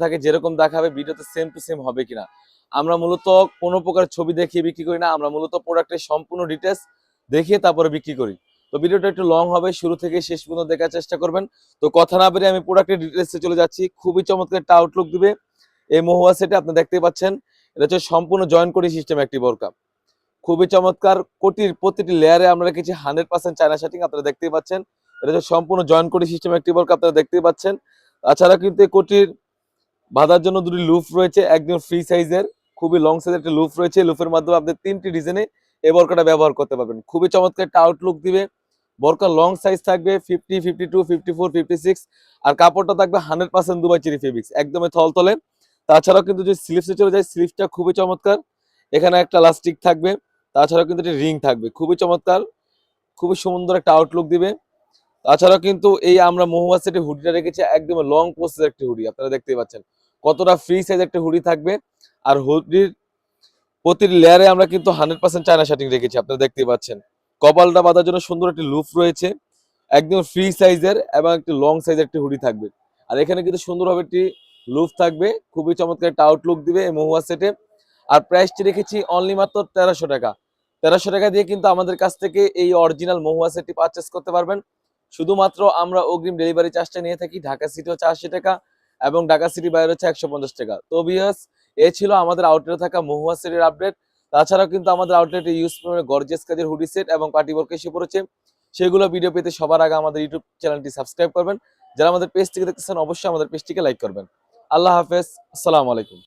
থাকে যেরকম দেখাবে ভিডিওতে সেম টু সেম হবে কিনা। আমরা মূলত কোনো প্রকার ছবি দেখিয়ে বিক্রি করি না, আমরা মূলত প্রোডাক্টের সম্পূর্ণ ডিটেলস দেখিয়ে তারপরে বিক্রি করি। তো ভিডিওটা একটু লং হবে, শুরু থেকে শেষ পর্যন্ত দেখার চেষ্টা করবেন। তো কথা না বেরিয়ে আমি প্রোডাক্টের ডিটেলসে চলে যাচ্ছি। খুবই চমৎকার একটা আউটলুক দিবে এই মহুয়া সেটে, আপনি দেখতে পাচ্ছেন এটা হচ্ছে সম্পূর্ণ জয়েন্ট কোটি সিস্টেম একটি বোরকা। খুবই চমৎকার, কোটির প্রতিটি লেয়ারে আমরা রেখেছি 100% চায়না শার্টিং, আপনারা দেখতেই পাচ্ছেন। এটা হচ্ছে সম্পূর্ণ জয়েন্ট কোটি সিস্টেম একটি বোরকা, আপনারা দেখতেই পাচ্ছেন। তাছাড়া কিন্তু এই কোটির বাঁধার জন্য দুটি লুপ রয়েছে, একদম ফ্রি সাইজের, খুবই লং সাইজের একটা লুপ রয়েছে। লুপের মাধ্যমে আপনি 3টি ডিজাইনে এই বোরকাটা ব্যবহার করতে পারবেন। খুবই চমৎকার একটা আউটলুক দিবে। বোরকা লং সাইজ থাকবে 50, 52, 54, 56, আর কাপড়টা থাকবে 100% দুবাই চেরি ফেব্রিক্স, একদমই থলথলে। তাছাড়াও কিন্তু যদি স্লিভসে চলে যায়, স্লিভসটা খুবই চমৎকার, এখানে একটা লাস্টিক থাকবে, তাছাড়াও কিন্তু একটা রিং থাকবে। খুবই চমৎকার, খুবই সুন্দর একটা আউটলুক দিবে। তাছাড়াও কিন্তু এই আমরা মহুয়া সেটে হুডিটা রেখেছি একদম লং প্রসেস একটি হুডি, আপনারা দেখতেই পাচ্ছেন কতটা ফ্রি সাইজ একটা হুডি থাকবে। আর হুডির প্রতিটি লেয়ারে আমরা কিন্তু 100% চায়না শার্টিং রেখেছি, আপনারা দেখতেই পাচ্ছেন। কপালটা বাঁধার জন্য সুন্দর একটি লুপ রয়েছে, একদম ফ্রি সাইজের এবং একটি লং সাইজের একটি হুডি থাকবে। আর এখানে কিন্তু সুন্দরভাবে একটি লুপ থাকবে, খুবই চমৎকার একটা আউটলুক দিবে এই মহুয়া সেটে। আর প্রাইসটি রেখেছি অনলি মাত্র 1300 টাকা। 1300 টাকা দিয়ে কিন্তু আমাদের কাছ থেকে এই অরিজিনাল মহুয়া সেটটি পারচেস করতে পারবেন। শুধুমাত্র আমরা অগ্রিম ডেলিভারি চার্জটা নিয়ে থাকি। ঢাকা সিটি হচ্ছে 80 টাকা এবং ঢাকা সিটি বাইরে হচ্ছে 150 টাকা। তো ভিউয়ার্স, এ ছিল আমাদের আউটলেটে থাকা মহুয়া সেটের আপডেট। তাছাড়াও কিন্তু আমাদের আউটলেটে ইউজ গর্জিয়াস কাজের হুডি সেট এবং পার্টি বোরকা এসে পড়েছে। সেগুলো ভিডিও পেতে সবার আগে আমাদের ইউটিউব চ্যানেলটি সাবস্ক্রাইব করবেন। যারা আমাদের পেজ থেকে দেখতেছেন অবশ্যই আমাদের পেজটিকে লাইক করবেন। আল্লাহ হাফেজ, আসসালামু আলাইকুম।